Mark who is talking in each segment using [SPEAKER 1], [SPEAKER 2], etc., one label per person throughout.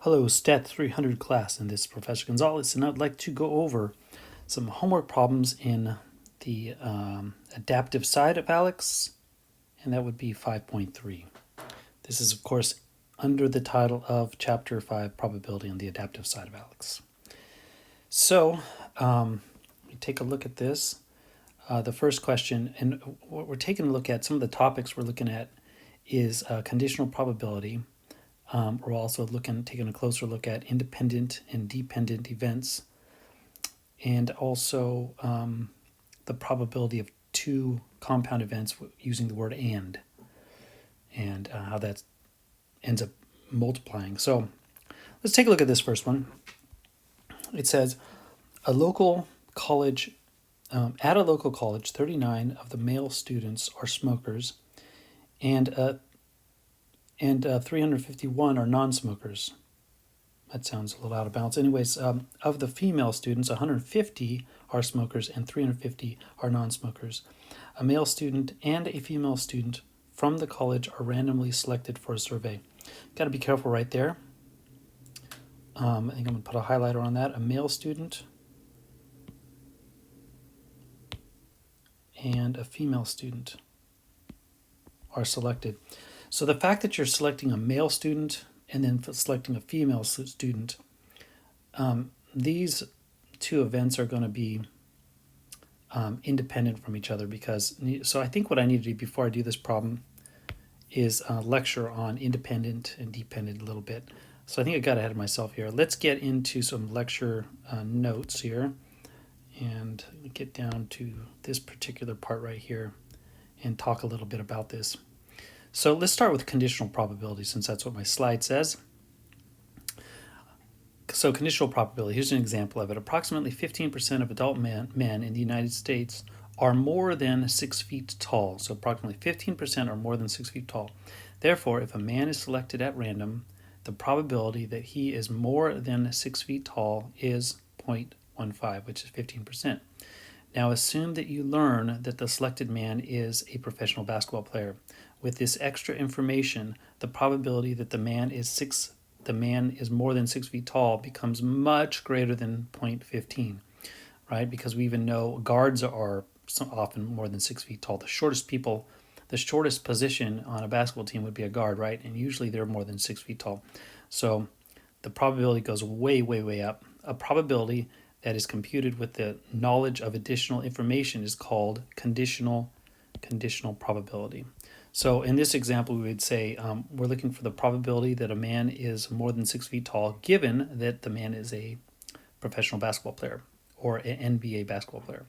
[SPEAKER 1] Hello, Stat 300 class, and this is Professor Gonzalez, and I'd like to go over some homework problems in the adaptive side of ALEKS, and that would be 5.3. This is, of course, under the title of Chapter 5, Probability on the Adaptive Side of ALEKS. So, we take a look at this. The first question, and what we're taking a look at, some of the topics we're looking at is conditional probability. We're also taking a closer look at independent and dependent events, and also the probability of two compound events using the word and how that ends up multiplying. So let's take a look at this first one. It says, at a local college, 39 of the male students are smokers, and 351 are non-smokers. That sounds a little out of balance. Anyways, of the female students, 150 are smokers and 350 are non-smokers. A male student and a female student from the college are randomly selected for a survey. Got to be careful right there. I think I'm going to put a highlighter on that. A male student and a female student are selected. So the fact that you're selecting a male student and then selecting a female student, these two events are going to be independent from each other so I think what I need to do before I do this problem is lecture on independent and dependent a little bit. So I think I got ahead of myself here. Let's get into some lecture notes here and get down to this particular part right here and talk a little bit about this. So let's start with conditional probability, since that's what my slide says. So conditional probability, here's an example of it. Approximately 15% of adult men in the United States are more than 6 feet tall. So approximately 15% are more than 6 feet tall. Therefore, if a man is selected at random, the probability that he is more than 6 feet tall is 0.15, which is 15%. Now assume that you learn that the selected man is a professional basketball player. With this extra information, the probability that the man is more than 6 feet tall becomes much greater than 0.15, right? Because we even know guards are often more than 6 feet tall. The shortest position on a basketball team would be a guard, right? And usually they're more than 6 feet tall. So the probability goes way, way, way up. A probability that is computed with the knowledge of additional information is called conditional probability. So in this example, we would say we're looking for the probability that a man is more than 6 feet tall, given that the man is a professional basketball player or an NBA basketball player.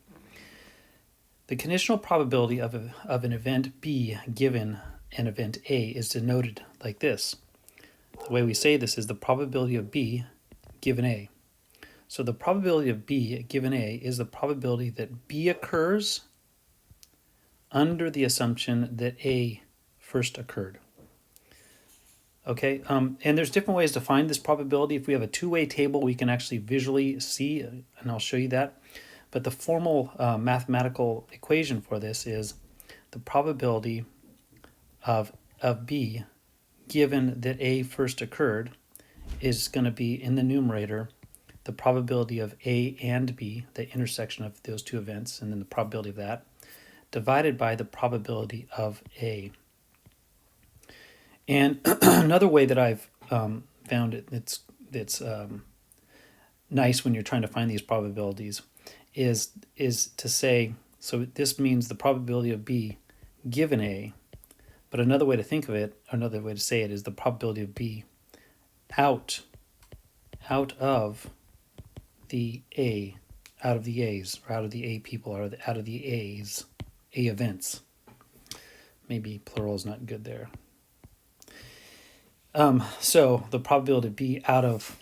[SPEAKER 1] The conditional probability of an event B given an event A is denoted like this. The way we say this is the probability of B given A. So the probability of B given A is the probability that B occurs under the assumption that A first occurred. Okay, and there's different ways to find this probability. If we have a two-way table, we can actually visually see, and I'll show you that. But the formal mathematical equation for this is the probability of B given that A first occurred is going to be in the numerator the probability of A and B, the intersection of those two events, and then the probability of that, divided by the probability of A. And another way that I've found it that's nice when you're trying to find these probabilities is to say, so this means the probability of B given A, but another way to think of it, another way to say it is the probability of B out of the A, out of the A's, or out of the A people, or out of the A's, A events. Maybe plural is not good there. So the probability of B out of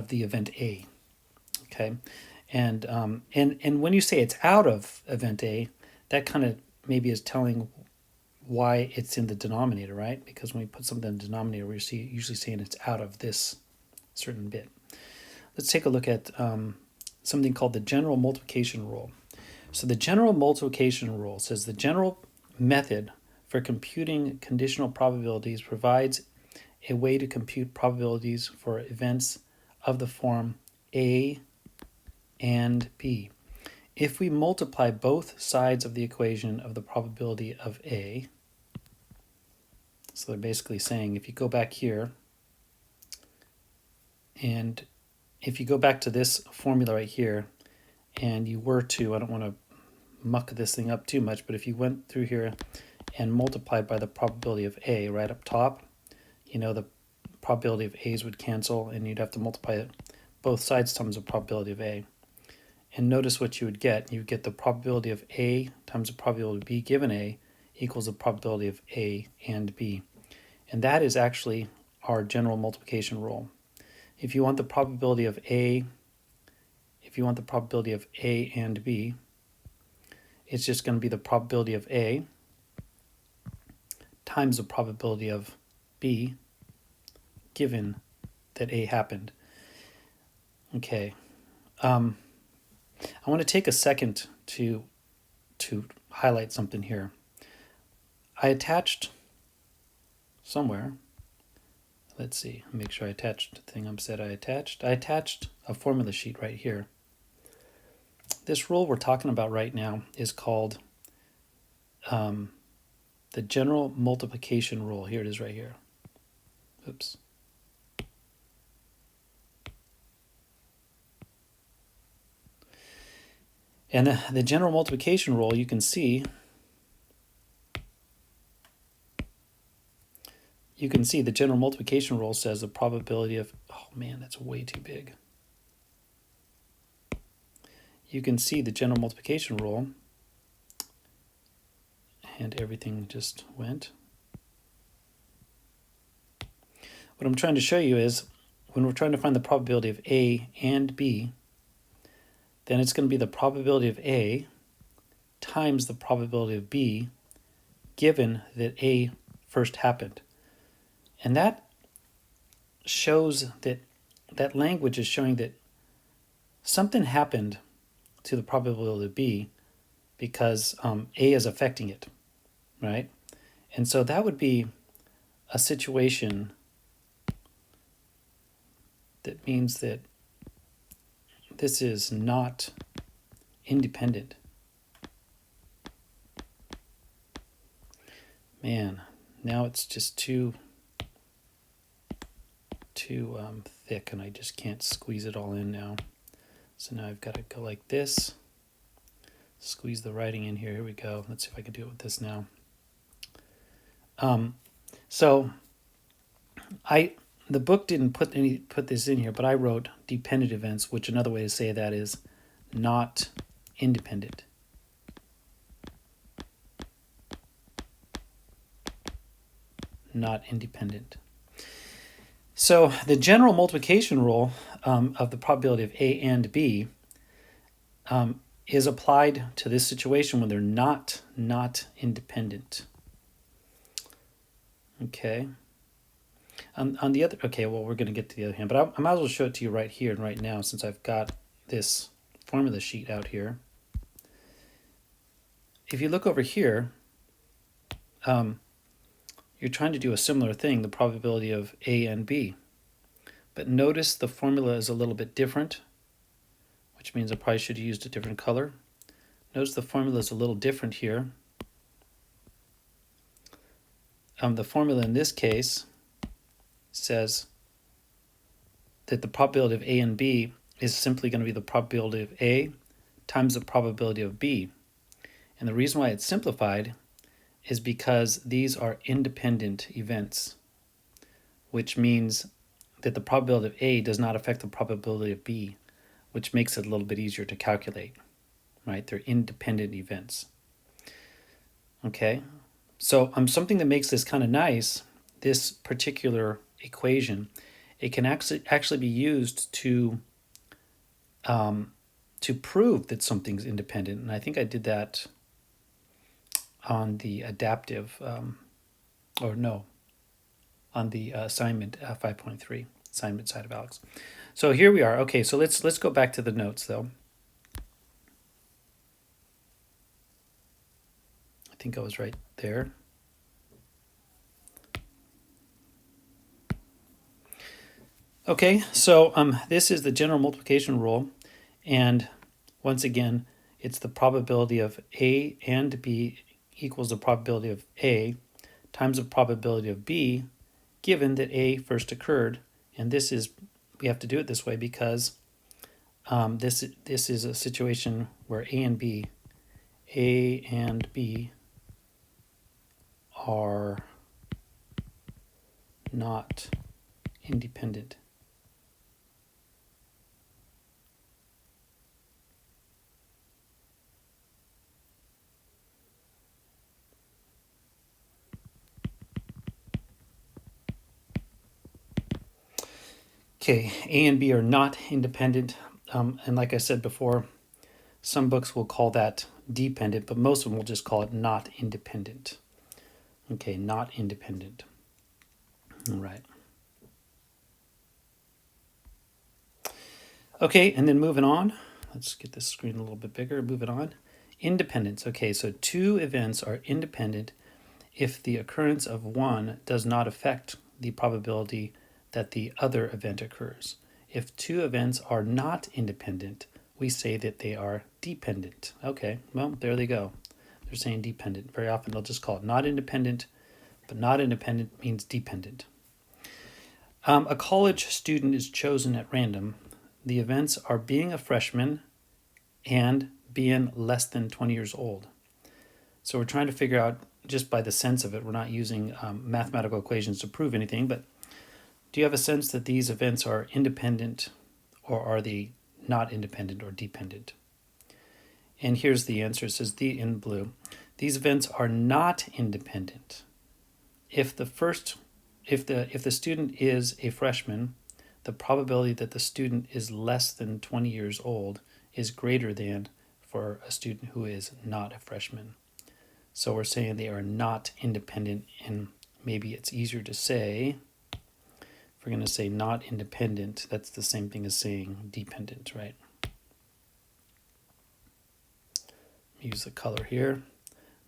[SPEAKER 1] the event A, okay, and when you say it's out of event A, that kind of maybe is telling why it's in the denominator, right? Because when we put something in the denominator, we're usually saying it's out of this certain bit. Let's take a look at something called the general multiplication rule. So the general multiplication rule says the general method for computing conditional probabilities provides a way to compute probabilities for events of the form A and B. If we multiply both sides of the equation of the probability of A, so they're basically saying if you go back here, and if you go back to this formula right here, and you were to, I don't want to muck this thing up too much, but if you went through here and multiplied by the probability of A right up top, the probability of A's would cancel, and you'd have to multiply both sides times the probability of A. And notice what you would get. You would get the probability of A times the probability of B given A equals the probability of A and B. And that is actually our general multiplication rule. If you want the probability of A, and B, it's just going to be the probability of A times the probability of B given that A happened. Okay. I want to take a second to highlight something here. I attached somewhere, let's see, make sure I attached the thing I attached a formula sheet right here. This rule we're talking about right now is called the general multiplication rule. Here it is right here. Oops. And the general multiplication rule, you can see the general multiplication rule says the probability of, oh man, that's way too big. You can see the general multiplication rule, and everything just went. What I'm trying to show you is when we're trying to find the probability of A and B, then it's going to be the probability of A times the probability of B given that A first happened. And that shows that language is showing that something happened to the probability of B because A is affecting it, right? And so that would be a situation that means that this is not independent. Man, now it's just too thick, and I just can't squeeze it all in now. So now I've got to go like this, squeeze the writing in here. Here we go. Let's see if I can do it with this now. The book didn't put this in here, but I wrote dependent events, which another way to say that is not independent. Not independent. So the general multiplication rule of the probability of A and B is applied to this situation when they're not independent. Okay. On the other, okay, well, we're going to get to the other hand, but I might as well show it to you right here and right now since I've got this formula sheet out here. If you look over here, you're trying to do a similar thing, the probability of A and B. But notice the formula is a little bit different, which means I probably should have used a different color. Notice the formula is a little different here. The formula in this case says that the probability of A and B is simply going to be the probability of A times the probability of B. And the reason why it's simplified is because these are independent events, which means that the probability of A does not affect the probability of B, which makes it a little bit easier to calculate, right? They're independent events. Okay, so something that makes this kind of nice, this particular equation, it can actually be used to prove that something's independent. And I think I did that on the adaptive, on the assignment 5.3, assignment side of ALEKS. So here we are. Okay, so let's go back to the notes though. I think I was right there. Okay, so this is the general multiplication rule, and once again, it's the probability of A and B equals the probability of A times the probability of B, given that A first occurred. And this is, we have to do it this way because this is a situation where A and B are not independent. Okay, A and B are not independent, and like I said before, some books will call that dependent, but most of them will just call it not independent. Okay, not independent. All right. Okay, and then moving on. Let's get this screen a little bit bigger. Moving on. Independence. Okay, so two events are independent if the occurrence of one does not affect the probability that the other event occurs. If two events are not independent, we say that they are dependent. Okay, well, there they go. They're saying dependent. Very often they'll just call it not independent, but not independent means dependent. A college student is chosen at random. The events are being a freshman and being less than 20 years old. So we're trying to figure out, just by the sense of it, we're not using mathematical equations to prove anything, but do you have a sense that these events are independent, or are they not independent or dependent? And here's the answer. It says in blue. These events are not independent. If the student is a freshman, the probability that the student is less than 20 years old is greater than for a student who is not a freshman. So we're saying they are not independent, and maybe it's easier to say, if we're going to say not independent, that's the same thing as saying dependent, right? Use the color here.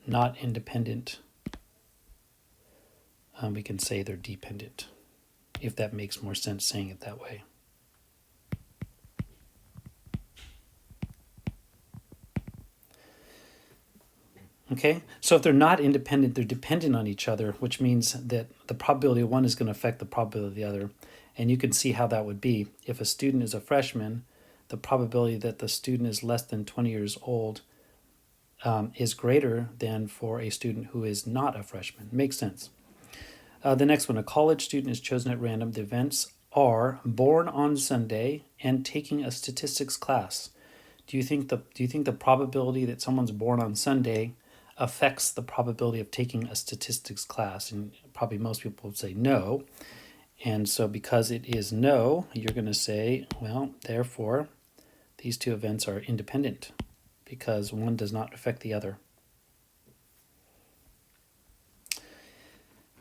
[SPEAKER 1] Not independent. We can say they're dependent, if that makes more sense saying it that way. Okay, so if they're not independent, they're dependent on each other, which means that the probability of one is going to affect the probability of the other. And you can see how that would be. If a student is a freshman, the probability that the student is less than 20 years old is greater than for a student who is not a freshman. Makes sense. The next one, a college student is chosen at random. The events are born on Sunday and taking a statistics class. Do you think the probability that someone's born on Sunday affects the probability of taking a statistics class? And probably most people would say no. And so because it is no, you're going to say, well, therefore, these two events are independent because one does not affect the other.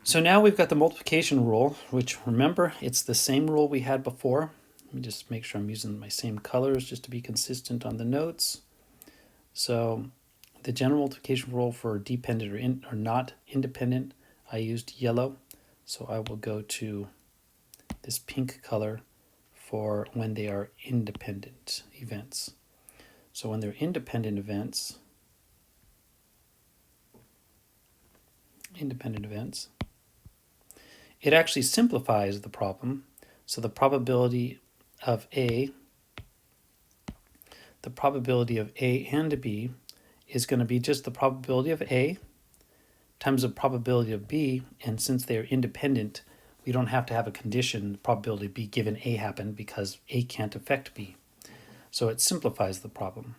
[SPEAKER 1] So now we've got the multiplication rule, which, remember, it's the same rule we had before. Let me just make sure I'm using my same colors just to be consistent on the notes. So the general multiplication rule for dependent or not independent, I used yellow. So I will go to this pink color for when they are independent events. So when they're independent events, it actually simplifies the problem. So the probability of A and B is going to be just the probability of A times the probability of B, and since they're independent, we don't have to have a condition, probability B given A happened, because A can't affect B. So it simplifies the problem.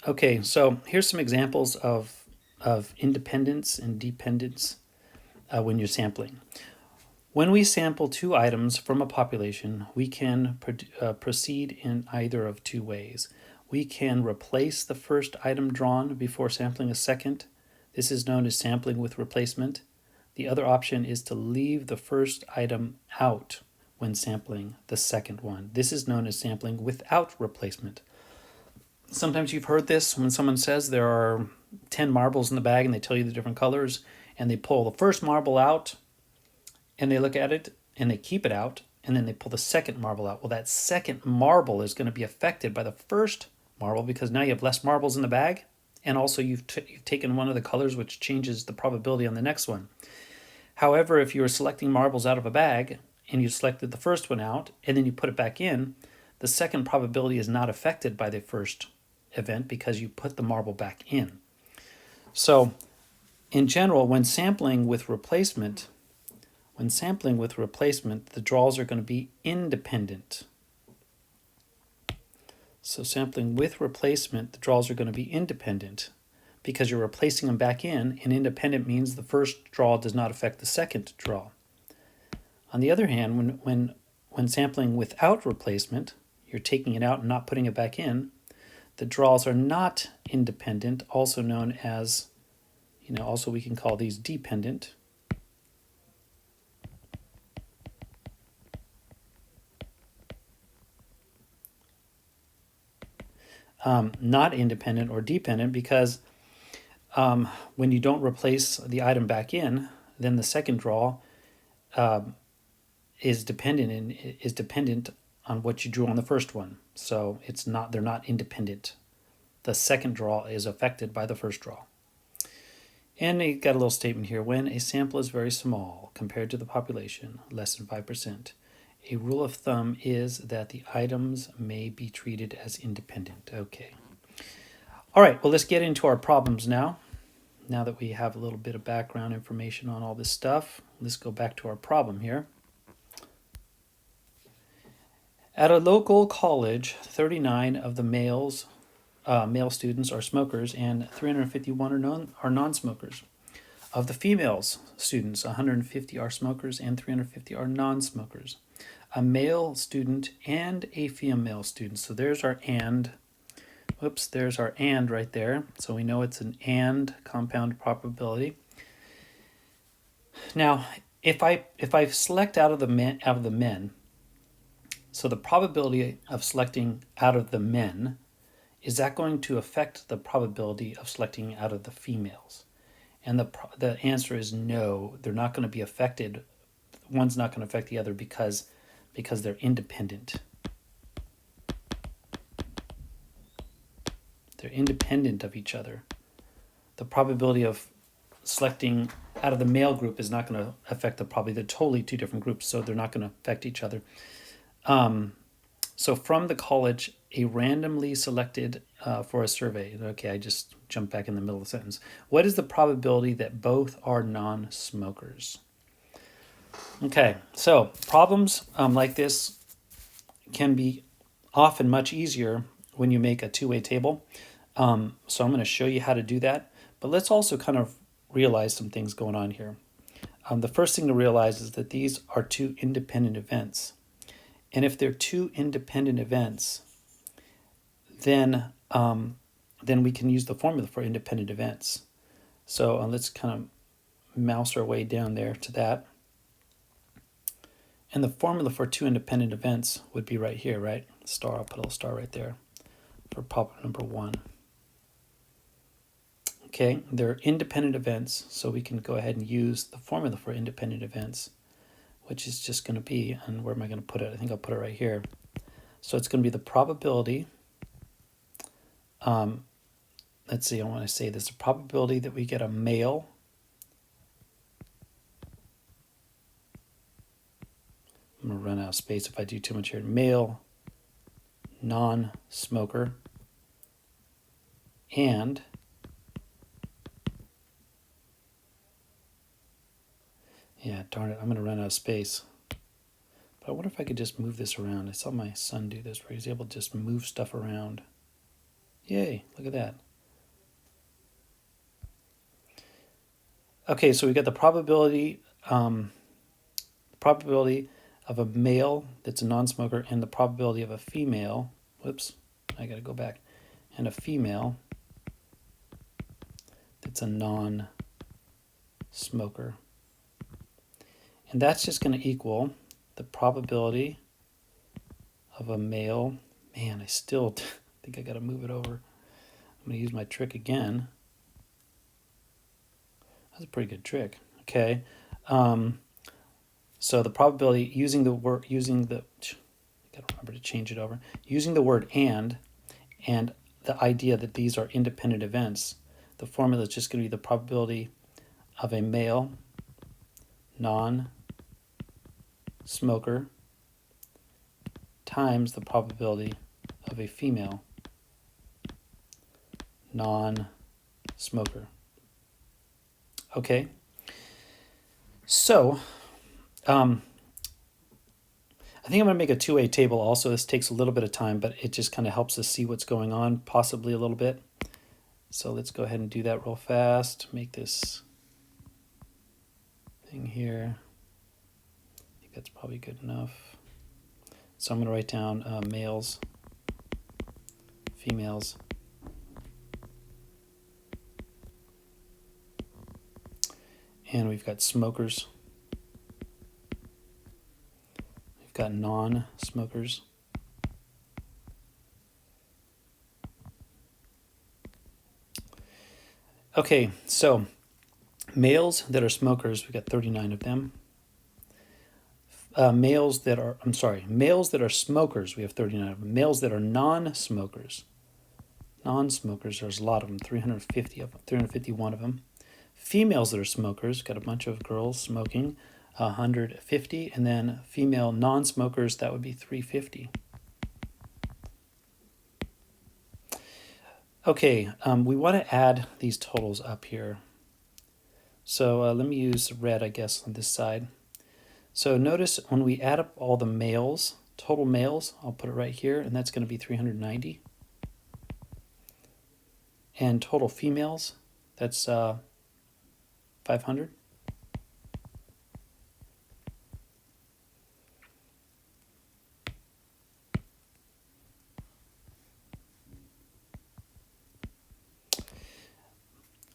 [SPEAKER 1] Okay, so here's some examples of independence and dependence when you're sampling. When we sample two items from a population, we can proceed in either of two ways. We can replace the first item drawn before sampling a second. This is known as sampling with replacement. The other option is to leave the first item out when sampling the second one. This is known as sampling without replacement. Sometimes you've heard this when someone says there are 10 marbles in the bag and they tell you the different colors, and they pull the first marble out, and they look at it, and they keep it out, and then they pull the second marble out. Well, that second marble is going to be affected by the first marble because now you have less marbles in the bag, and also you've taken one of the colors, which changes the probability on the next one. However, if you were selecting marbles out of a bag and you selected the first one out and then you put it back in, the second probability is not affected by the first event because you put the marble back in. So in general, when sampling with replacement, the draws are going to be independent. So sampling with replacement, the draws are going to be independent because you're replacing them back in, and independent means the first draw does not affect the second draw. On the other hand, when sampling without replacement, you're taking it out and not putting it back in, the draws are not independent, also known as, also we can call these dependent. Not independent or dependent because when you don't replace the item back in, then the second draw is dependent on what you drew on the first one. So they're not independent. The second draw is affected by the first draw. And they got a little statement here. When a sample is very small compared to the population, less than 5%, a rule of thumb is that the items may be treated as independent. Okay. All right, well, let's get into our problems now. Now that we have a little bit of background information on all this stuff, let's go back to our problem here. At a local college, 39 of the male students are smokers and 351 are non-smokers. Of the female students, 150 are smokers and 350 are non-smokers. A male student and a female student. So there's our and. Whoops, there's our and right there. So we know it's an and compound probability. Now, if I select out of the men, so the probability of selecting out of the men, is that going to affect the probability of selecting out of the females? And the answer is no. They're not going to be affected. One's not going to affect the other because they're independent. They're independent of each other. The probability of selecting out of the male group is not going to affect they're totally two different groups, so they're not going to affect each other. So from the college, a randomly selected for a survey. Okay, I just jumped back in the middle of the sentence. What is the probability that both are non-smokers? Okay, so problems like this can be often much easier when you make a two-way table. So I'm going to show you how to do that. But let's also kind of realize some things going on here. The first thing to realize is that these are two independent events. And if they're two independent events, then we can use the formula for independent events. So let's kind of mouse our way down there to that. And the formula for two independent events would be right here, right? Star, I'll put a little star right there for problem number 1. Okay, they're independent events, so we can go ahead and use the formula for independent events, which is just going to be, and where am I going to put it? I think I'll put it right here. So it's going to be the probability, let's see, I want to say this, the probability that we get a male I'm going to run out of space if I do too much here. Male non-smoker and yeah, darn it, I'm going to run out of space. But I wonder if I could just move this around. I saw my son do this where he's able to just move stuff around. Yay, look at that. Okay, so we got the probability of a male that's a non-smoker and the probability of a female, whoops, I got to go back, and a female that's a non-smoker. And that's just going to equal the probability of a male, man, I still think I got to move it over. I'm going to use my trick again. That's a pretty good trick. Okay. So the probability using the word, gotta remember to change it over, using the word and the idea that these are independent events, the formula is just going to be the probability of a male non-smoker times the probability of a female non-smoker. Okay, so I think I'm going to make a two-way table also. This takes a little bit of time, but it just kind of helps us see what's going on, possibly a little bit. So let's go ahead and do that real fast. Make this thing here. I think that's probably good enough. So I'm going to write down males, females, and we've got smokers. We've got non-smokers. Okay, so males that are smokers, we've got 39 of them. Males that are smokers, we have 39 of them. Males that are non-smokers, there's a lot of them, 351 of them. Females that are smokers, got a bunch of girls smoking, 150, and then female non-smokers, that would be 350. Okay, we want to add these totals up here. So let me use red, I guess, on this side. So notice when we add up all the males, total males, I'll put it right here, and that's going to be 390. And total females, that's 500.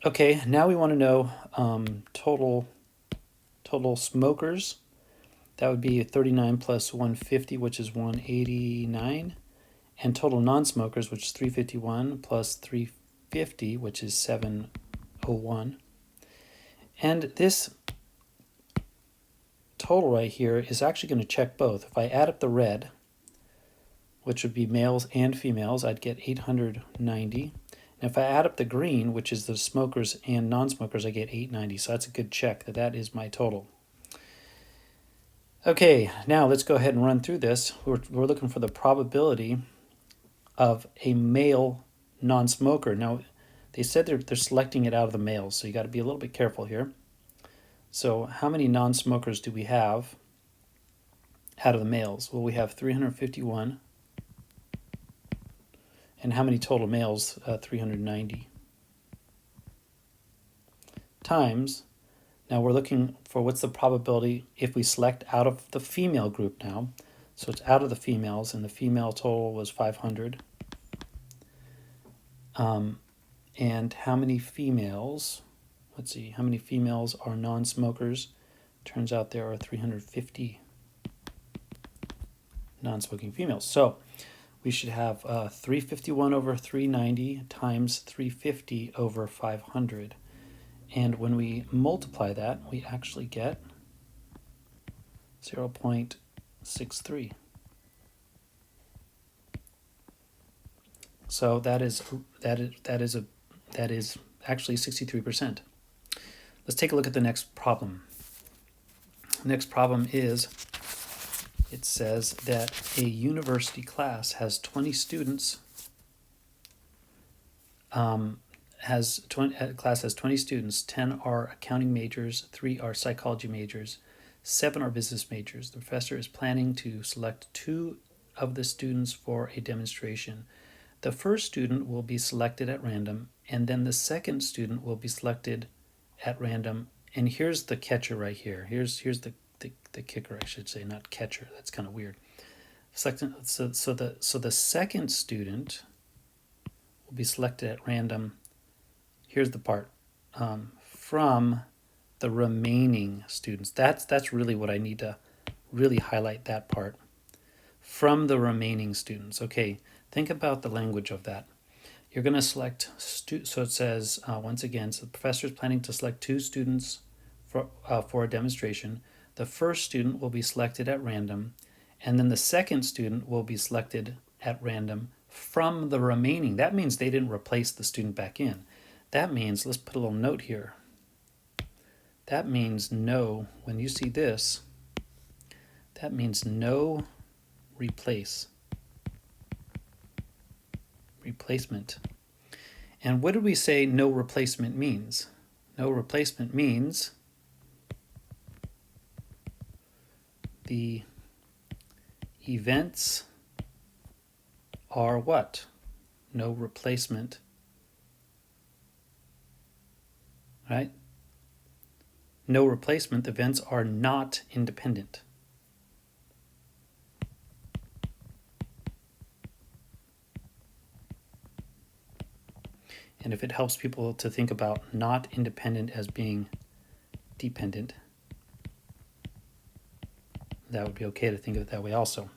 [SPEAKER 1] Okay, now we want to know total smokers. That would be 39 plus 150, which is 189. And total non-smokers, which is 351 plus 350, which is 701. And this total right here is actually going to check both. If I add up the red, which would be males and females, I'd get 890. And if I add up the green, which is the smokers and non-smokers, I get 890. So that's a good check that is my total. Okay, now let's go ahead and run through this. We're looking for the probability of a male non-smoker. Now, they said they're selecting it out of the males, so you got to be a little bit careful here. So how many non-smokers do we have out of the males? Well, we have 351. And how many total males? 390. Times, now we're looking for what's the probability if we select out of the female group now. So it's out of the females, and the female total was 500. And how many females, let's see, how many females are non-smokers? Turns out there are 350 non-smoking females. So we should have 351 over 390 times 350 over 500. And when we multiply that, we actually get 0.63. So that is actually 63%. Let's take a look at the next problem. The next problem is, it says that a university class has 20 students. Class has 20 students. 10 are accounting majors, 3 are psychology majors, 7 are business majors. The professor is planning to select 2 of the students for a demonstration. The first student will be selected at random, and then the second student will be selected at random. And here's the catcher right here. Here's the kicker, I should say, not catcher. That's kind of weird. So the second student will be selected at random. Here's the part, from the remaining students. That's really what I need to really highlight, that part. From the remaining students. Okay, think about the language of that. you're going to select, so it says, once again, so the professor is planning to select 2 students for a demonstration. The first student will be selected at random, and then the second student will be selected at random from the remaining. That means they didn't replace the student back in. That means, let's put a little note here. That means no, when you see this, that means no replacement. And what did we say no replacement means? No replacement means the events are what? No replacement, right? No replacement, the events are not independent. And if it helps people to think about not independent as being dependent, that would be okay to think of it that way also.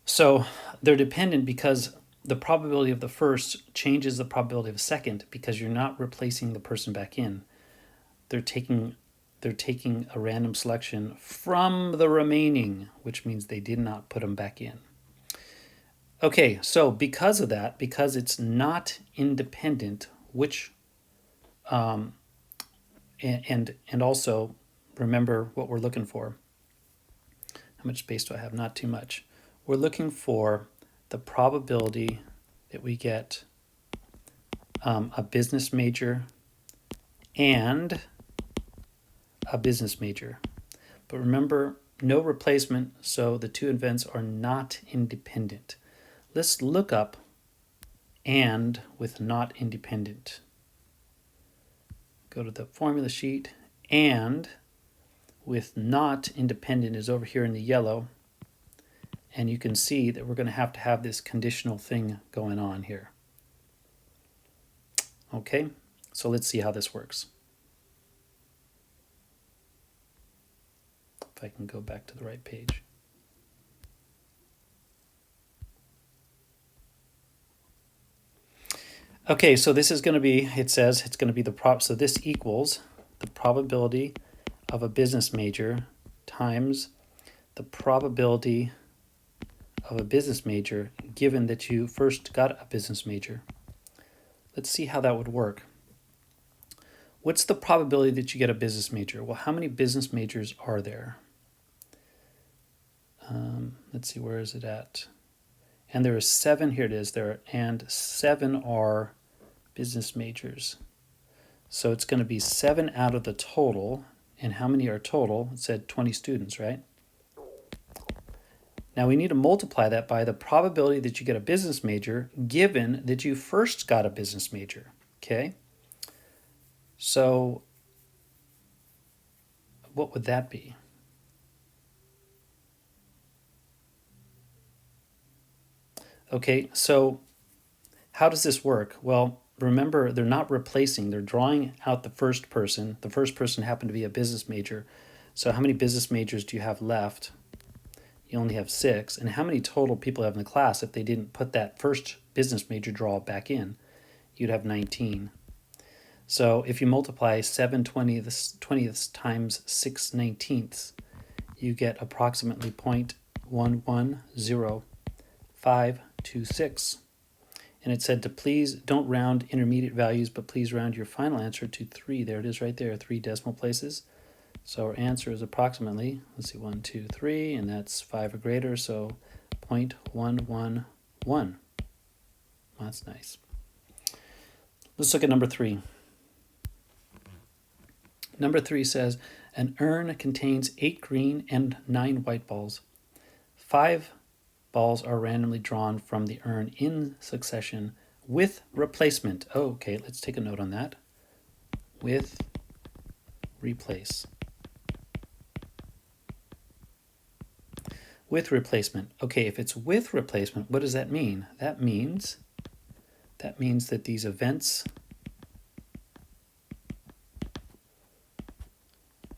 [SPEAKER 1] So they're dependent because the probability of the first changes the probability of the second because you're not replacing the person back in. They're taking a random selection from the remaining, which means they did not put them back in. Okay, so because of that, because it's not independent, which, and also remember what we're looking for. How much space do I have? Not too much. We're looking for the probability that we get a business major and a business major. But remember, no replacement, so the 2 events are not independent. Let's look up and with not independent. Go to the formula sheet, and with not independent is over here in the yellow, and you can see that we're going to have this conditional thing going on here. Okay, so let's see how this works. If I can go back to the right page. Okay, so this is going to be, it says it's going to be so this equals the probability of a business major times the probability of a business major given that you first got a business major. Let's see how that would work. What's the probability that you get a business major? Well, how many business majors are there? Let's see, where is it at? And there are 7, here it is, and 7 are business majors. So it's going to be 7 out of the total. And how many are total? It said 20 students, right? Now we need to multiply that by the probability that you get a business major given that you first got a business major, okay? So what would that be? Okay, so how does this work? Well, remember, they're not replacing. They're drawing out the first person. The first person happened to be a business major. So how many business majors do you have left? You only have 6. And how many total people have in the class if they didn't put that first business major draw back in? You'd have 19. So if you multiply 7 20ths times 6 19ths, you get approximately 0.110526. And it said to please don't round intermediate values, but please round your final answer to 3. There it is right there, 3 decimal places. So our answer is approximately, let's see, 1, 2, 3, and that's 5 or greater, so 0.111. That's nice. Let's look at number 3. Number 3 says, an urn contains 8 green and 9 white balls. 5 balls are randomly drawn from the urn in succession with replacement. Oh, okay, let's take a note on that. With replace. With replacement. Okay, if it's with replacement, what does that mean? That means that these events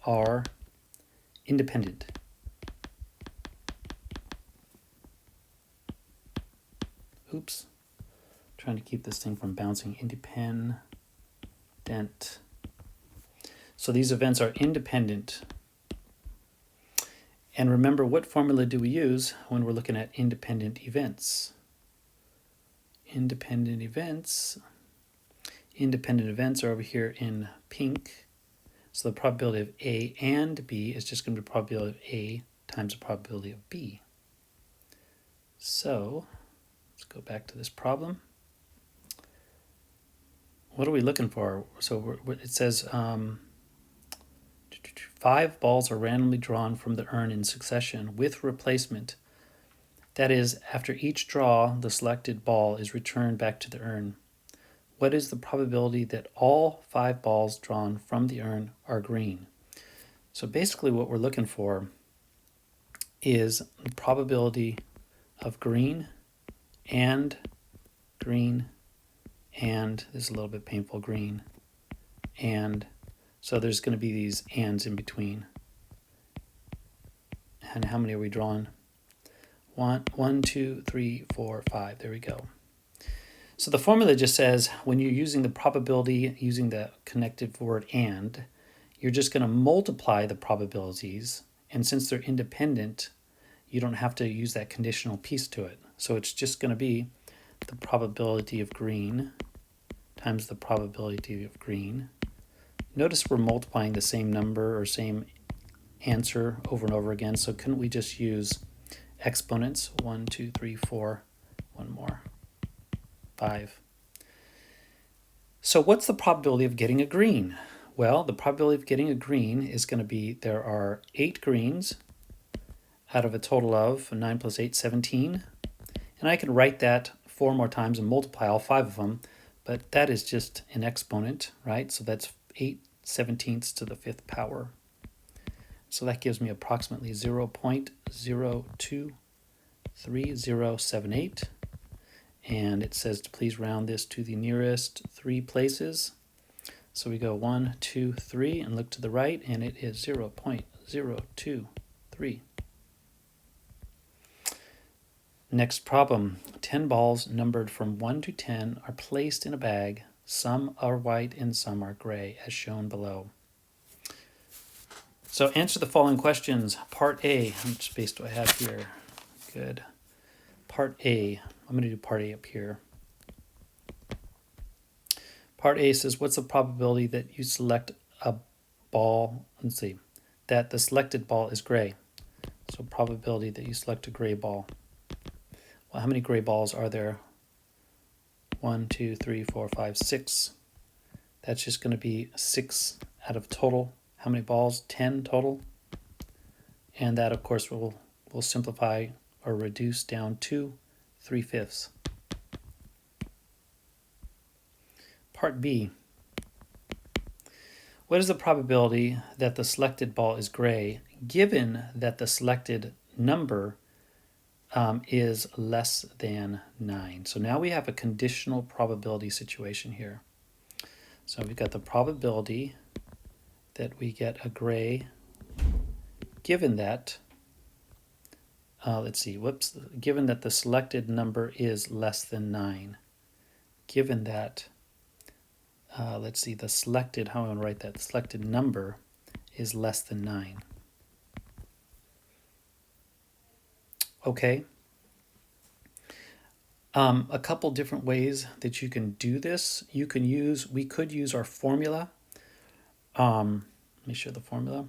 [SPEAKER 1] are independent. Oops. trying to keep this thing from bouncing. Independent. So these events are independent. And remember, what formula do we use when we're looking at independent events? Independent events are over here in pink. So the probability of A and B is just going to be the probability of A times the probability of B. So let's go back to this problem. What are we looking for? So it says 5 balls are randomly drawn from the urn in succession with replacement. That is, after each draw, the selected ball is returned back to the urn. What is the probability that all 5 balls drawn from the urn are green? So basically what we're looking for is the probability of green, and this is a little bit painful, green, and so there's going to be these ands in between. And how many are we drawing? 1, 2, 3, 4, 5. There we go. So the formula just says when you're using the probability, using the connected word and, you're just going to multiply the probabilities. And since they're independent, you don't have to use that conditional piece to it. So it's just going to be the probability of green times the probability of green. Notice we're multiplying the same number or same answer over and over again. So couldn't we just use exponents? 1, 2, 3, 4, one more, 5. So what's the probability of getting a green? Well, the probability of getting a green is going to be, there are 8 greens out of a total of 9 plus 8, 17. And I can write that 4 more times and multiply all 5 of them, but that is just an exponent, right? So that's 8/17 to the 5th power. So that gives me approximately 0.023078. And it says to please round this to the nearest 3 places. So we go 1, 2, 3, and look to the right, and it is 0.023. Next problem. 10 balls numbered from 1 to 10 are placed in a bag. Some are white and some are gray, as shown below. So answer the following questions. Part A. How much space do I have here? Good. Part A. I'm going to do part A up here. Part A says, what's the probability that you select a ball, let's see, that the selected ball is gray? So probability that you select a gray ball. Well, how many gray balls are there? 1, 2, 3, 4, 5, 6. That's just going to be 6 out of total. How many balls? 10 total. And that, of course, will simplify or reduce down to 3/5. Part B. What is the probability that the selected ball is gray given that the selected number is less than 9? So now we have a conditional probability situation here. So we've got the probability that we get a gray given that, given that the selected number is less than 9. Given that, the selected, how am I going to write that? The selected number is less than 9. Okay. A couple different ways that you can do this. We could use our formula. Let me show the formula.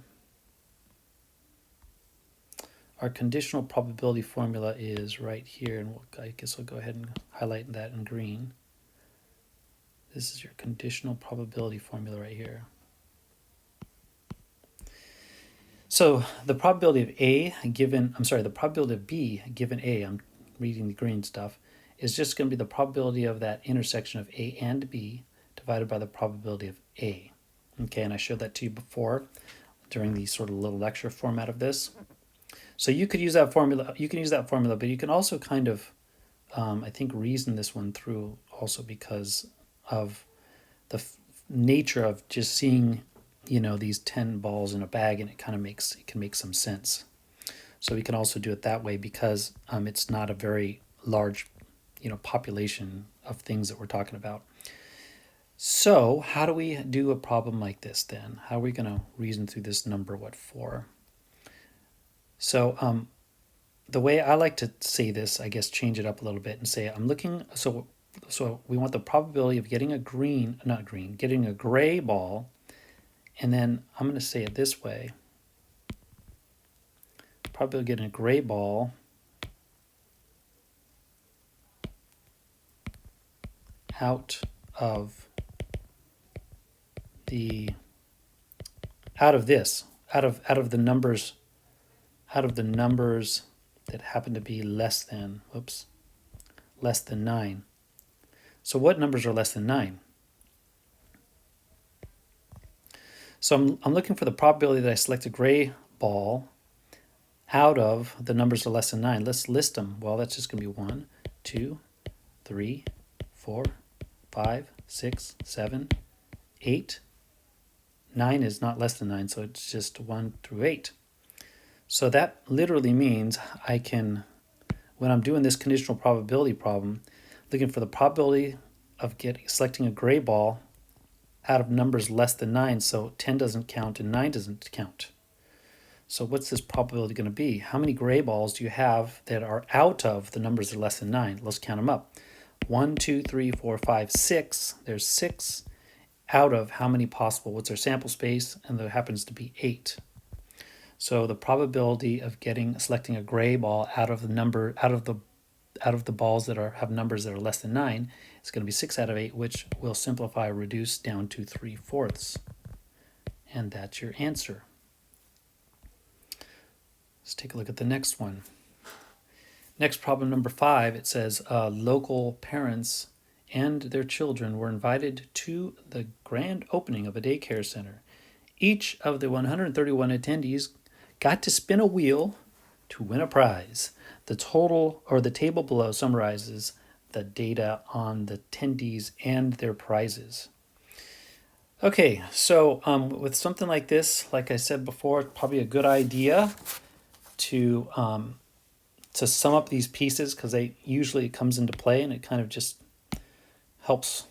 [SPEAKER 1] Our conditional probability formula is right here, and I guess I'll go ahead and highlight that in green. This is your conditional probability formula right here. So the probability of the probability of B given A, I'm reading the green stuff, is just going to be the probability of that intersection of A and B divided by the probability of A. Okay, and I showed that to you before during the sort of little lecture format of this. So you could use that formula. But you can also kind of, I think, reason this one through also because of the nature of just seeing, these 10 balls in a bag, and it can make some sense. So we can also do it that way because it's not a very large, population of things that we're talking about. So how do we do a problem like this then? How are we going to reason through this number, what for? So the way I like to say this, I guess change it up a little bit and say I'm looking, so we want the probability of getting a getting a gray ball, and then I'm going to say it this way. Probability of getting a gray ball out of the out of the numbers that happen to be less than 9. So what numbers are less than 9? So I'm looking for the probability that I select a gray ball out of the numbers that are less than 9. Let's list them. Well, that's just going to be 1, 2, 3, 4, 5, 6, 7, 8. 9 is not less than 9, so it's just 1 through 8. So that literally means I can, when I'm doing this conditional probability problem, looking for the probability of selecting a gray ball out of numbers less than 9, so 10 doesn't count and 9 doesn't count. So what's this probability going to be? How many gray balls do you have that are out of the numbers that are less than 9? Let's count them up. 1, 2, 3, 4, 5, 6. There's 6 out of how many possible? What's our sample space? And there happens to be 8. So the probability of selecting a gray ball out of the balls that have numbers that are less than 9 is going to be 6 out of 8, which will simplify, reduce down to 3/4. And that's your answer. Let's take a look at the next one. Next, problem number 5, it says local parents and their children were invited to the grand opening of a daycare center. Each of the 131 attendees got to spin a wheel to win a prize. The table below summarizes the data on the attendees and their prizes. Okay, so with something like this, like I said before, it's probably a good idea to sum up these pieces, because usually it comes into play and it kind of just helps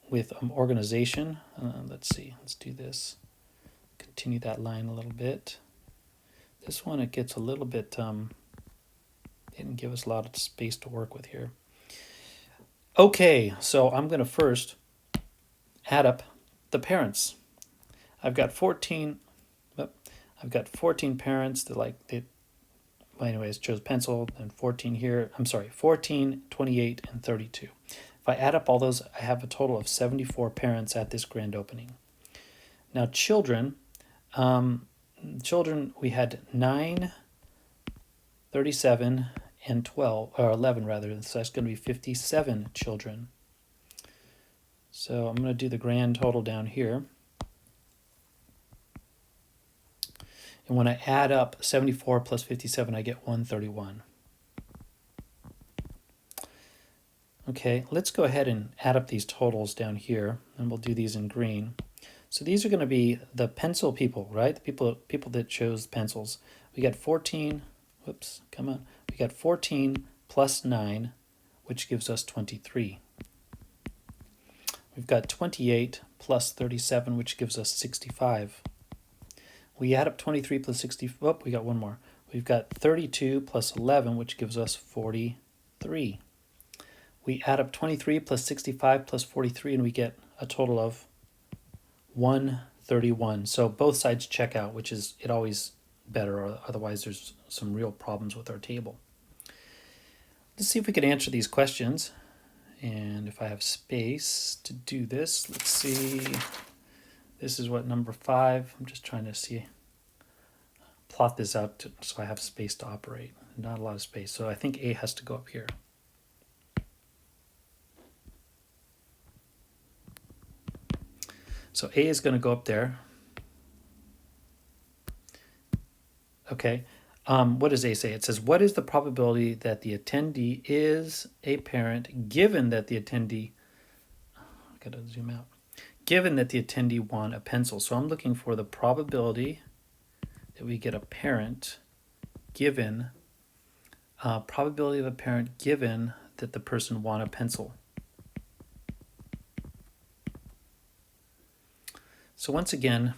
[SPEAKER 1] with organization. Let's see, let's do this. Continue that line a little bit. This one, it gets a little bit, didn't give us a lot of space to work with here. Okay, so I'm going to first add up the parents. I've got 14 parents that anyways, chose pencil, and 14 here. 14, 28, and 32. If I add up all those, I have a total of 74 parents at this grand opening. Now children, we had 9, 37, and 12, or 11 rather, so that's going to be 57 children. So I'm going to do the grand total down here. And when I add up 74 plus 57, I get 131. Okay, let's go ahead and add up these totals down here, and we'll do these in green. So these are going to be the pencil people, right? The people that chose pencils. We got 14, we got 14 plus 9, which gives us 23. We've got 28 plus 37, which gives us 65. We add up 23 plus 60, we got one more. We've got 32 plus 11, which gives us 43. We add up 23 plus 65 plus 43, and we get a total of 131. So both sides check out, which is always better, or otherwise there's some real problems with our table. Let's see if we can answer these questions. And if I have space to do this, let's see. This is what, number 5. I'm just trying to plot this out so I have space to operate. Not a lot of space. So I think A has to go up here. So A is going to go up there. Okay. What does A say? It says, what is the probability that the attendee is a parent given that the attendee, I gotta zoom out, given that the attendee won a pencil? So I'm looking for the probability that we get a parent given, probability of a parent given that the person won a pencil. So once again,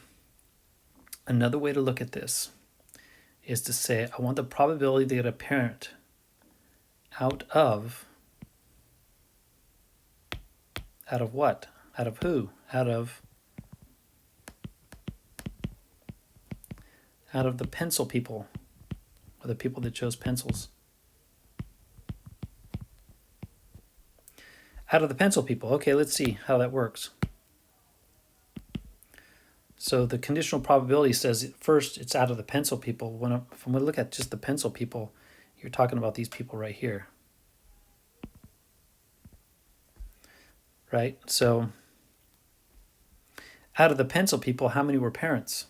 [SPEAKER 1] another way to look at this is to say, I want the probability to get a parent out of what? Out of who? Out of the pencil people, or the people that chose pencils. Out of the pencil people. Okay, let's see how that works. So the conditional probability says first it's out of the pencil people. If I'm going to look at just the pencil people, you're talking about these people right here. Right? So out of the pencil people, how many were parents?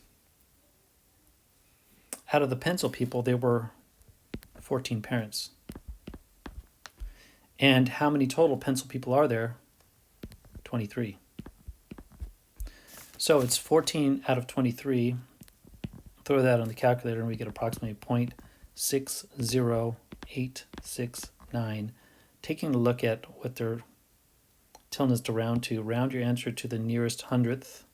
[SPEAKER 1] Out of the pencil people, there were 14 parents. And how many total pencil people are there? 23. So it's 14 out of 23. Throw that on the calculator and we get approximately 0.60869. Taking a look at what they're telling us to round to, round your answer to the nearest hundredth,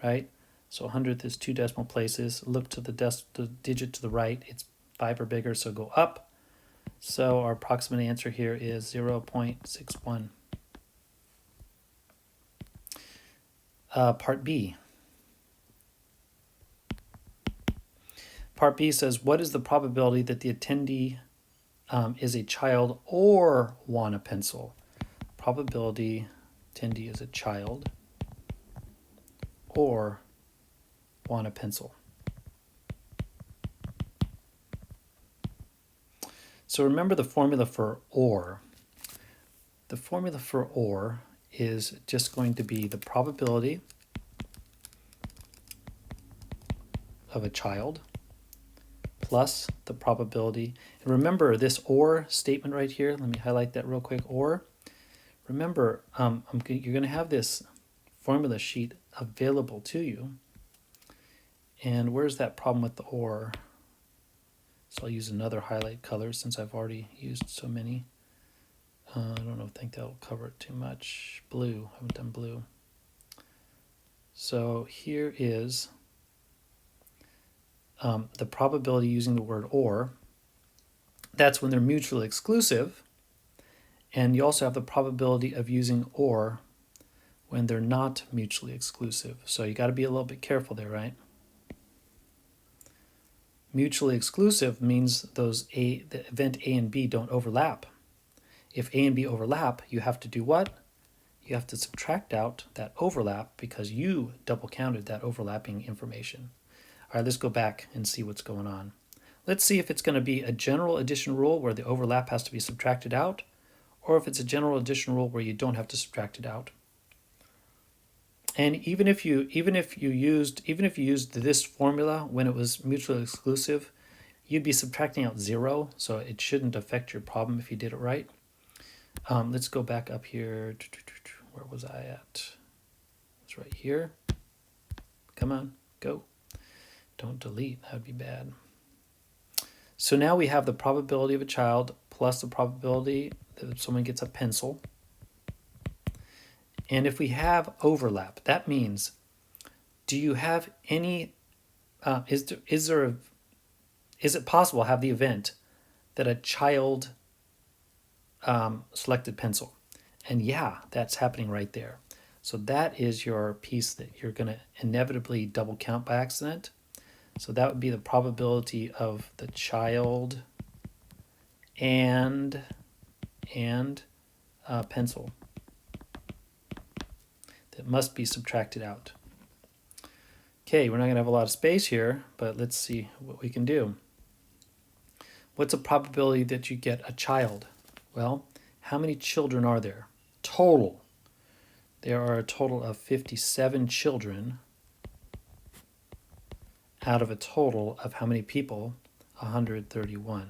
[SPEAKER 1] right? So hundredth is 2 decimal places. Look to the digit to the right. It's 5 or bigger, so go up. So our approximate answer here is 0.61. Part B. Part B says, what is the probability that the attendee is a child or won a pencil? Probability attendee is a child or won a pencil. So remember the formula for OR. The formula for OR is just going to be the probability of a child plus the probability. And remember this OR statement right here. Let me highlight that real quick. OR. Remember, you're going to have this formula sheet available to you. And where's that problem with the OR? So I'll use another highlight color since I've already used so many. I think that'll cover it too much. Blue, I haven't done blue. So here is the probability using the word OR. That's when they're mutually exclusive. And you also have the probability of using OR when they're not mutually exclusive. So you got to be a little bit careful there, right? Mutually exclusive means the event A and B don't overlap. If A and B overlap, you have to do what? You have to subtract out that overlap because you double counted that overlapping information. All right, let's go back and see what's going on. Let's see if it's going to be a general addition rule where the overlap has to be subtracted out, or if it's a general addition rule where you don't have to subtract it out. And even if you used this formula when it was mutually exclusive, you'd be subtracting out 0, so it shouldn't affect your problem if you did it right. Let's go back up here. Where was I at? It's right here. Come on, go. Don't delete, that would be bad. So now we have the probability of a child plus the probability that someone gets a pencil. And if we have overlap, that means, do you have any, is it possible to have the event that a child selected pencil? And yeah, that's happening right there. So that is your piece that you're going to inevitably double count by accident. So that would be the probability of the child and pencil that must be subtracted out. Okay, we're not going to have a lot of space here, but let's see what we can do. What's a probability that you get a child? Well, how many children are there? Total. There are a total of 57 children out of a total of how many people? 131.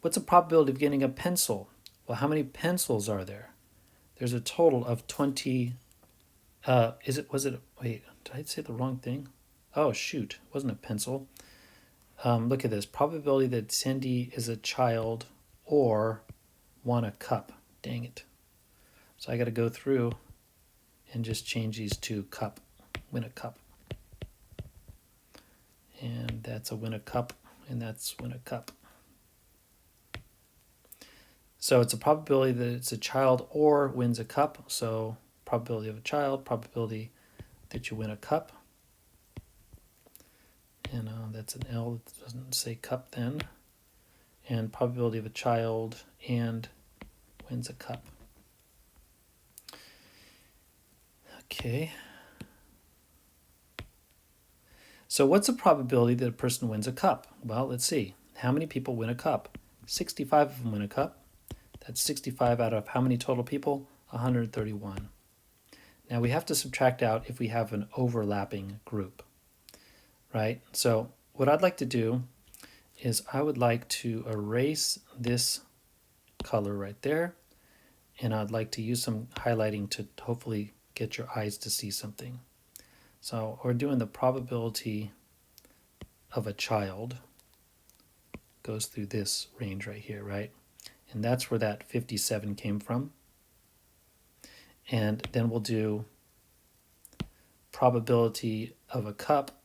[SPEAKER 1] What's the probability of getting a pencil? Well, how many pencils are there? There's a total of 20. Wait, did I say the wrong thing? Oh, shoot, it wasn't a pencil. Look at this. Probability that Cindy is a child or won a cup. Dang it. So I got to go through and just change these to cup, win a cup. And that's a win a cup, and that's win a cup. So it's a probability that it's a child or wins a cup. So probability of a child, probability that you win a cup. And that's an L, that doesn't say cup then. And probability of a child and wins a cup. Okay. So what's the probability that a person wins a cup? Well, let's see. How many people win a cup? 65 of them win a cup. That's 65 out of how many total people? 131. Now we have to subtract out if we have an overlapping group, right? So what I'd like to do is I would like to erase this color right there, and I'd like to use some highlighting to hopefully get your eyes to see something. So we're doing the probability of a child goes through this range right here, right? And that's where that 57 came from. And then we'll do probability of a cup,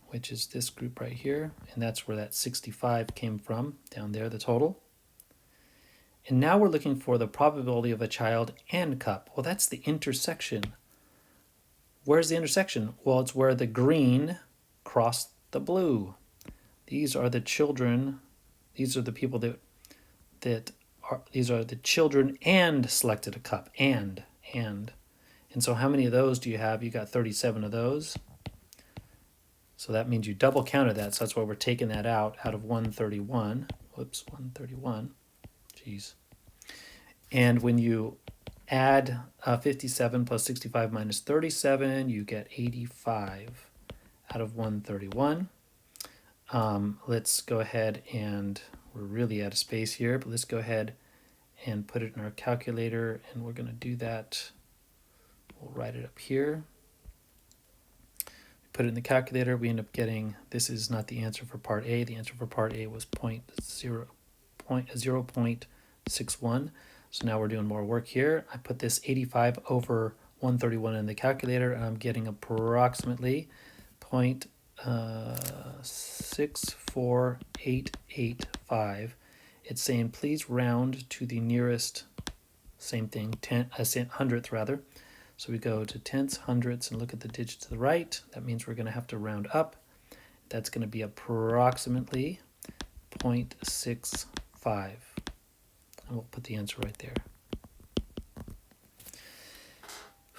[SPEAKER 1] which is this group right here. And that's where that 65 came from, down there, the total. And now we're looking for the probability of a child and cup. Well, that's the intersection. Where's the intersection? Well, it's where the green crossed the blue. These are the children. These are the people these are the children and selected a cup. And. And so how many of those do you have? You got 37 of those. So that means you double counted that. So that's why we're taking that out of 131. Whoops, 131. Jeez. And when you add 57 plus 65 minus 37, you get 85 out of 131. Let's go ahead and we're really out of space here, but let's go ahead and put it in our calculator, and we're going to do that. We'll write it up here. Put it in the calculator. We end up getting, this is not the answer for part A. The answer for part A was 0.61. So now we're doing more work here. I put this 85 over 131 in the calculator, and I'm getting approximately 0.64885. It's saying please round to the nearest, same thing, hundredth rather. So we go to tenths, hundredths, and look at the digit to the right. That means we're going to have to round up. That's going to be approximately 0.65. And we'll put the answer right there.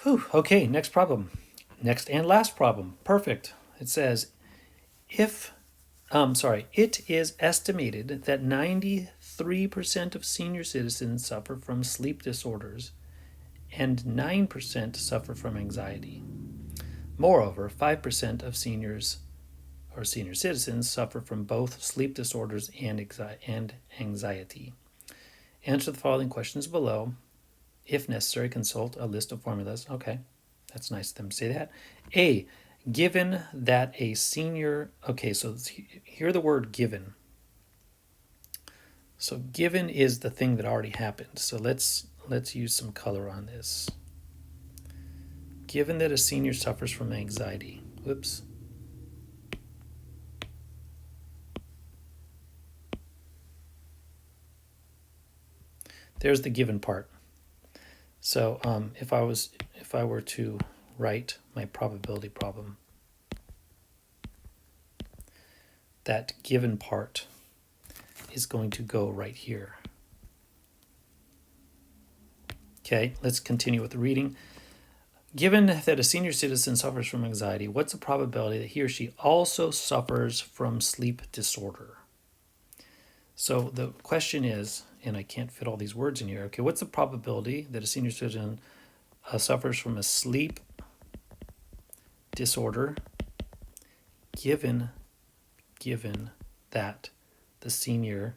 [SPEAKER 1] Whew, okay, next problem. Next and last problem. Perfect. It says, it is estimated that 93% of senior citizens suffer from sleep disorders and 9% suffer from anxiety. Moreover, 5% of seniors or senior citizens suffer from both sleep disorders and anxiety. Answer the following questions below. If necessary, consult a list of formulas. Okay, that's nice of them to say that. A, given that a senior, okay, so hear the word given. So given is the thing that already happened. So let's use some color on this. Given that a senior suffers from anxiety. Whoops. There's the given part. So if I were to write my probability problem, that given part is going to go right here. Okay, let's continue with the reading. Given that a senior citizen suffers from anxiety, what's the probability that he or she also suffers from sleep disorder? So the question is, and I can't fit all these words in here, okay, what's the probability that a senior citizen suffers from a sleep disorder given that the senior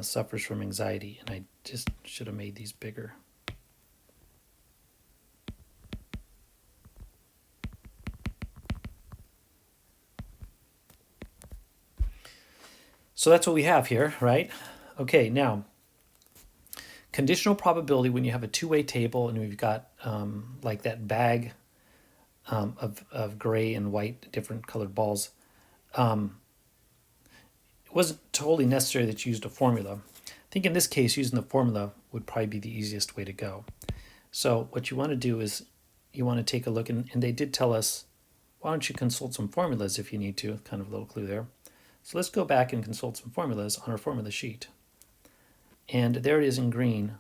[SPEAKER 1] suffers from anxiety? And I just should have made these bigger. So that's what we have here, right? Okay, now conditional probability, when you have a two-way table and we've got like that bag of gray and white different colored balls, it wasn't totally necessary that you used a formula. I think in this case, using the formula would probably be the easiest way to go. So what you want to do is you want to take a look, and they did tell us, why don't you consult some formulas if you need to, kind of a little clue there. So let's go back and consult some formulas on our formula sheet. And there it is in green,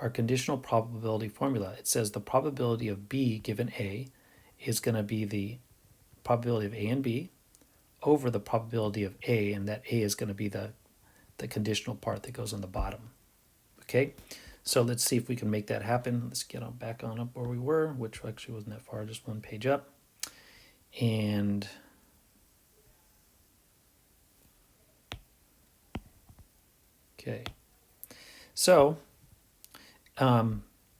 [SPEAKER 1] our conditional probability formula. It says the probability of B given A is going to be the probability of A and B over the probability of A, and that A is going to be the conditional part that goes on the bottom. Okay, so let's see if we can make that happen. Let's get on back on up where we were, which actually wasn't that far, just one page up. And okay, so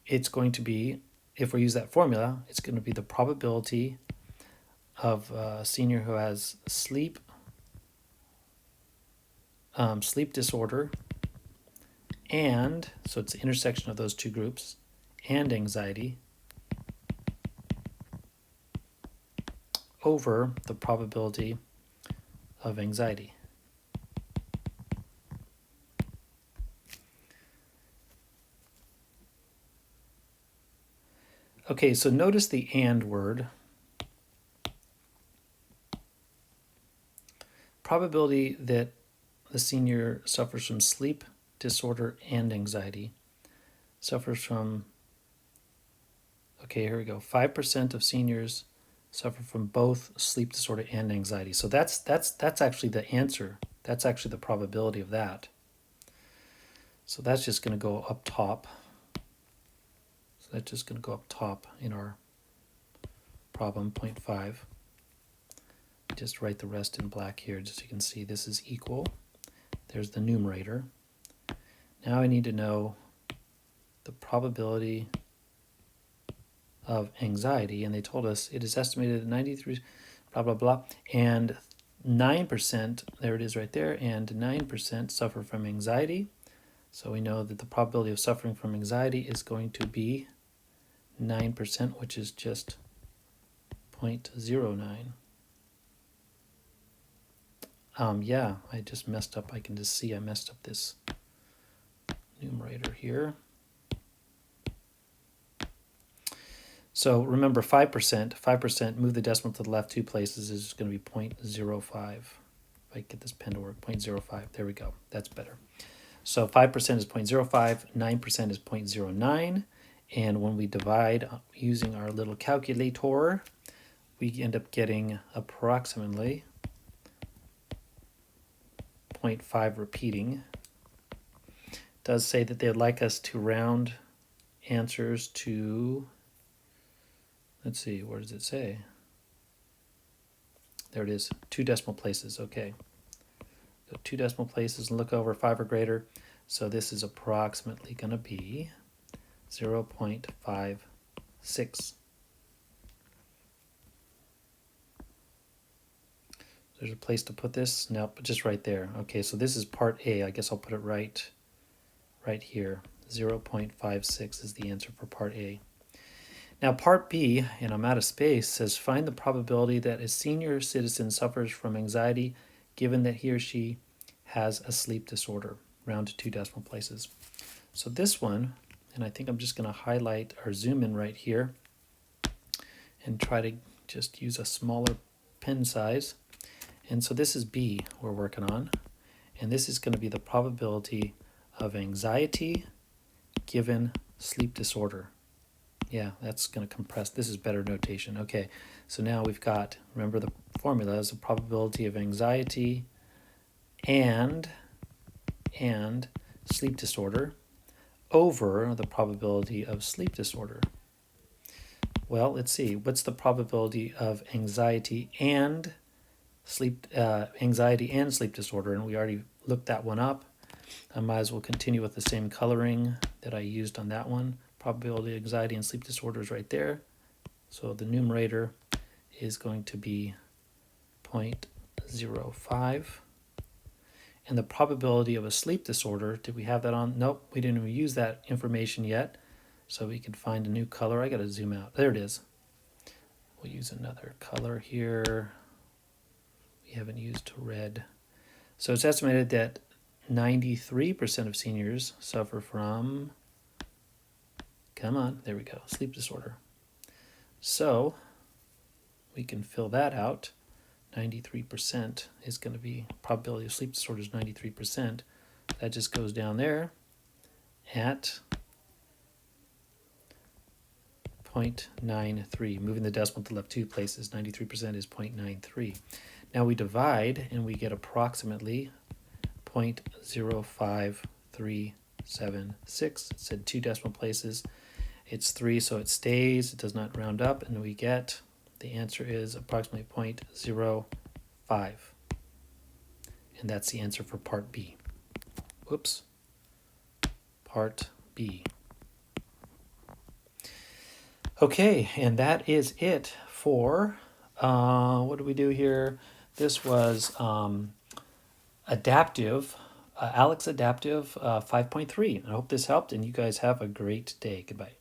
[SPEAKER 1] it's going to be, if we use that formula, it's going to be the probability of a senior who has sleep disorder, and so it's the intersection of those two groups, and anxiety over the probability of anxiety. Okay, so notice the "and" word. Probability that the senior suffers from sleep disorder and anxiety. Suffers from, okay, here we go. 5% of seniors suffer from both sleep disorder and anxiety. So that's actually the answer. That's actually the probability of that. So that's just going to go up top. So that's just going to go up top in our problem, 0.5. Just write the rest in black here, just so you can see this is equal. There's the numerator. Now I need to know the probability of anxiety, and they told us it is estimated at 93, blah, blah, blah, and 9%, there it is right there, and 9% suffer from anxiety. So we know that the probability of suffering from anxiety is going to be 9%, which is just 0.09. Yeah, I just messed up. I can just see I messed up this numerator here. So remember 5%, move the decimal to the left 2 places, is going to be 0.05. If I get this pen to work, 0.05, there we go, that's better. So 5% is 0.05, 9% is 0.09, and when we divide using our little calculator, we end up getting approximately 0.5 repeating. It does say that they'd like us to round answers to, let's see, where does it say? There it is, 2 decimal places, okay. So 2 decimal places and look over 5 or greater. So this is approximately going to be 0.56. There's a place to put this? Nope, just right there. Okay, so this is part A. I guess I'll put it right here. 0.56 is the answer for part A. Now part B, and I'm out of space, says find the probability that a senior citizen suffers from anxiety given that he or she has a sleep disorder, round to 2 decimal places. So this one, and I think I'm just going to highlight or zoom in right here and try to just use a smaller pen size. And so this is B we're working on, and this is going to be the probability of anxiety given sleep disorder. Yeah, that's going to compress. This is better notation. Okay, so now we've got, remember the formula is the probability of anxiety and sleep disorder over the probability of sleep disorder. Well, let's see. What's the probability of anxiety and sleep disorder? And we already looked that one up. I might as well continue with the same coloring that I used on that one. Probability of anxiety and sleep disorder is right there. So the numerator is going to be 0.05. and the probability of a sleep disorder. Did we have that on? Nope, we didn't even use that information yet. So we can find a new color. I got to zoom out. There it is. We'll use another color here. We haven't used red. So it's estimated that 93% of seniors suffer from, come on, there we go, sleep disorder. So we can fill that out. 93% is going to be, probability of sleep disorder is 93%. That just goes down there at 0.93. Moving the decimal to the left 2 places, 93% is 0.93. Now we divide and we get approximately 0.05376. It said 2 decimal places. It's 3, so it stays. It does not round up, and we get, the answer is approximately 0.05. And that's the answer for part B. Whoops. Part B. Okay, and that is it for, what do we do here? This was Adaptive, ALEKS Adaptive 5.3. I hope this helped, and you guys have a great day. Goodbye.